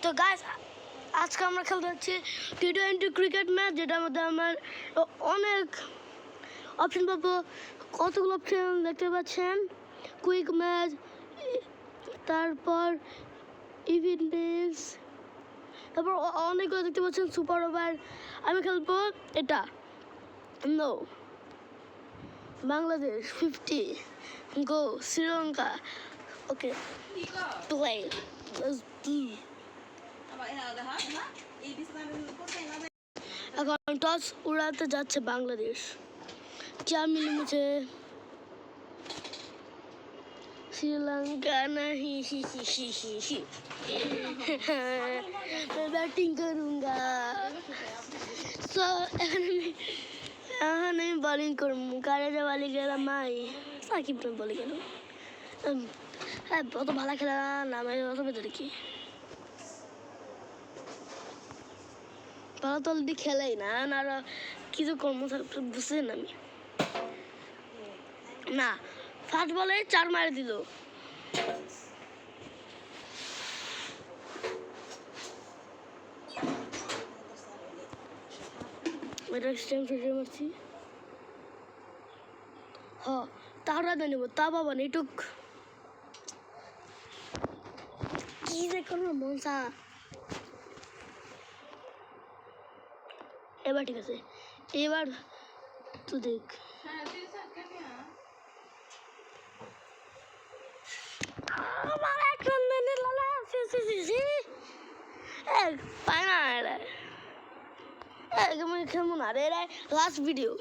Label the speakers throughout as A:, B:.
A: তো গাইস আজকে আমরা খেলতে যাচ্ছি টি20 ক্রিকেট ম্যাচ, যেটার মধ্যে আমার অনেক অপশন পাবো। কতগুলো অপশন দেখতে পাচ্ছেন, কুইক ম্যাচ, তারপর ইভিনিংস, তারপর অনেকগুলো দেখতে পাচ্ছেন সুপার ওভার। আমি খেলবো এটা no Bangladesh 50 go Sri Lanka. Okay play. Let's do. এখন টস উড়াতে যাচ্ছে বাংলাদেশ। 4 মিলিমিটার श्रीलंका नहीं मैं बैटिंग करूँगा। सो नहीं बॉलिंग करूँ कारे वाली गेला माई साकिब ने बोले केन হ্যাঁ অত ভালো খেলা না, আমি অত ভেতরে কি ভালো তো অলরেডি খেলাই না, আর কিছু কর্ম বুঝছেন আমি না। ফার্স্ট বলে 4 মারে দিল। এটা স্টেম ফিরে মারছি। হ্যাঁ তারা দিয়ে নেব, তা বাবা নেটুক কি যে করবো মনসা। এবার ঠিক আছে, এবার তো দেখ আমার এক রান দেনে লালা পায় না এরা আমি খেলবো না রে। এরা লাস্ট ভিডিও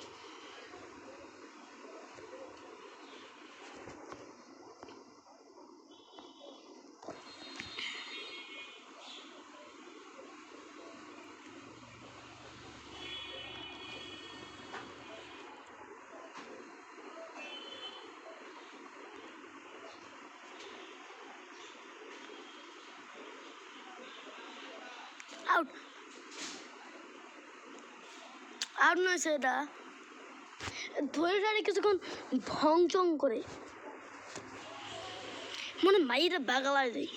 A: আউট আউট নয় সেটা ধরে ধরে কিছুক্ষণ ভংচং করে মনে মাইরা বাগালায় দেয়।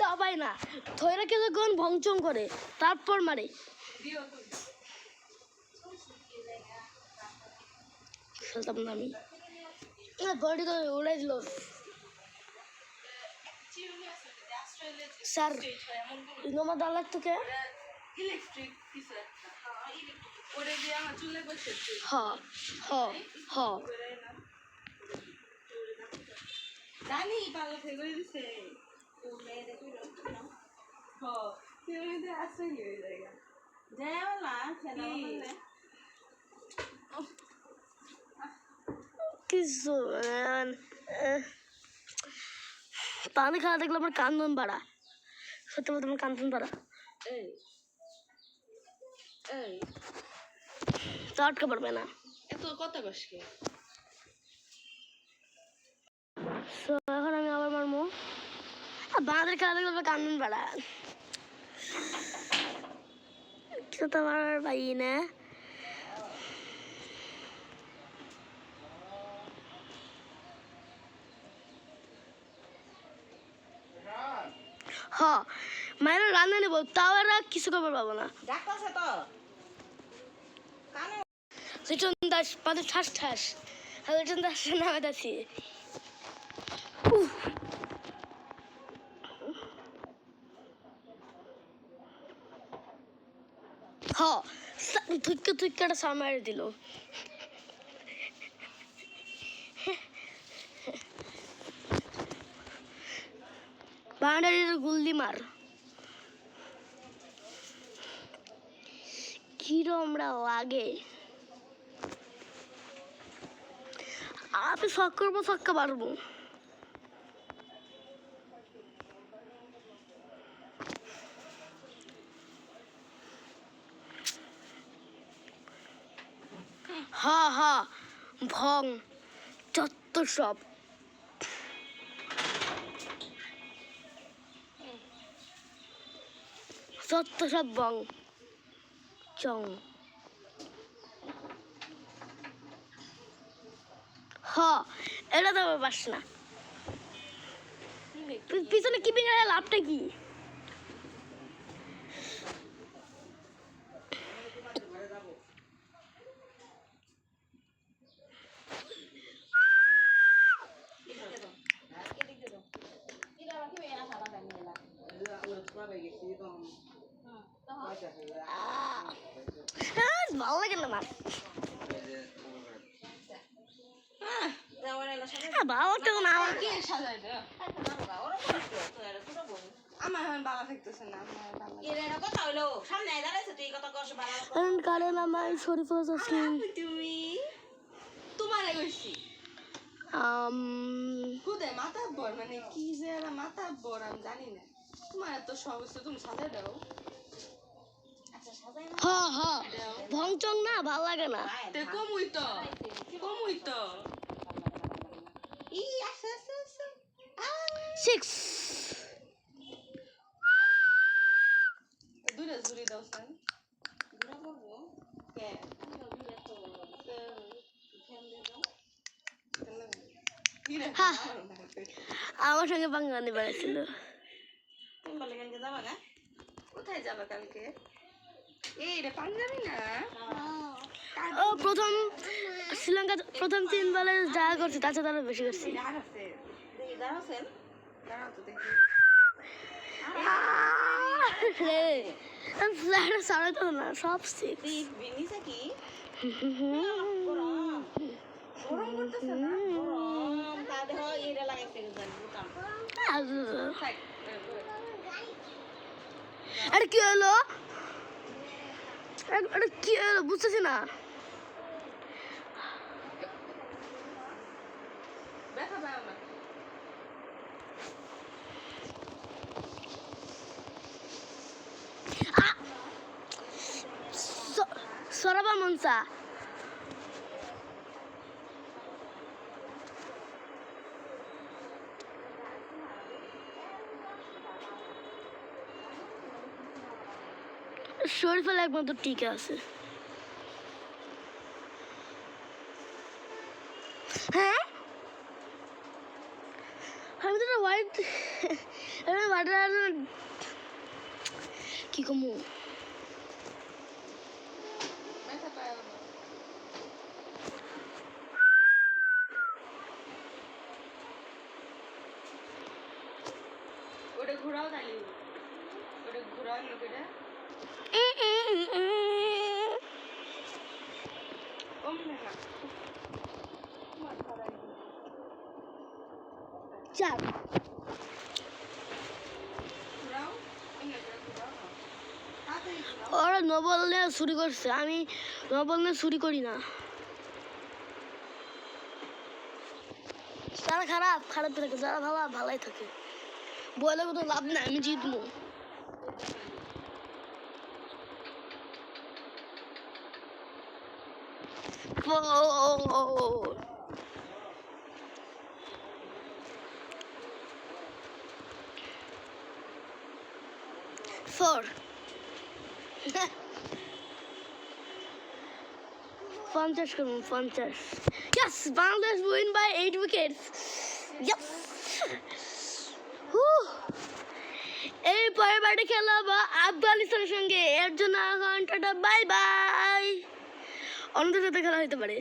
A: তা পাই না ধরে কিছুক্ষণ ভংচং করে তারপর মারে। খেলতাম না আমি, বডি তো উড়াই দিল স্যার। নমাদ আল্লাহ তোকে হ্যাঁ হ্যাঁ হ্যাঁ
B: জানি পাল্লা থেকে দিছে
A: কিছু পানি খাওয়া দেখলে আমার কান্দন বাড়া, সত্যি বলতে আমার কান্দন বাড়া তো আটকে পারবে না।
B: এত কথা কষকে
A: এখন আমি আবার মারবো। বাঁধের খেলা দেখলে আমার কান্দন বাড়া, কিছু তো আমার ভাই না। হ্যাঁ মায়ের রান্না নেবো, তাও আর কিছু খবর পাবো না। লিটন দাস পাতে ঠাস ঠাস, লিটন দাস নামে দাসি হ্যাঁ থুইকে থুইকাটা সামারে দিল। বাউন্ডারির গুল্লি মার কিরমরা লাগে। আমি শখ করবো, ছক্কা পারবো। হা হা ভং যত সব যত সব বং চং হ এটা তো আবার পাস না পিছনে কি বিঙালে লাভটা কি ভালো লাগে না মাছ ভালো তো না
B: কে সাজাই দে আমার এখন বালা থাকতেছে না
A: কারণ আমার শরীফ হোসেন
B: তুমি তোমারে কইছি খুদে মাথা বর মানে কি যে এরা মাথা বর আমি জানি না তোমার এত সব হচ্ছে তুমি সাজাই দাও
A: হ হ ভংচং না ভালো লাগে না
B: তে কমুই তো ই আসে
A: 6
B: দুইটা জুড়ি দাও সেন কে
A: হ্যাঁ আমার সঙ্গে বাঙালি বেড়াচ্ছিল
B: কোথায় যাবে কালকে এই রে পাঞ্জাবি না
A: ও প্রথম শ্রীলঙ্কা প্রথম 3 বলে যা করছে তার সাথে আরো বেশি করছি
B: দাঁড়াও তো দেখি
A: ফ্ল্যাটে সারা তো না সব সিক্স
B: নিচে কি গরম করতেছে না গরম তা দেখো এরা লাগাইছে
A: আরে কি হলো আরে কি হলো বুঝতেছি না
B: ব্যথা পায় না
A: সরাবা মনসা শরীফের একমাত্র ঠিক আছে হ্যাঁ আমি তো হোয়াইট কি কমু
B: ব্যথা পায় না ওটা ঘোরাও তাইলে ওটা ঘোরাও লোকেটা
A: চার ওরা নবল নিয়ে চুরি করছে আমি নবল নিয়ে চুরি করি না যারা খারাপ খারাপ থাকে যারা ভালো ভালাই থাকে বলে কোনো লাভ নাই আমি জিতবো Four. 50 করুন 50 Yes, Bangladesh win by 8 wickets. Yes. এই পরের বারে খেলা হবে আফগানিস্তানের সঙ্গে এর জন্য এখন টাটা বাই বাই অন্য সাথে খেলা হতে পারে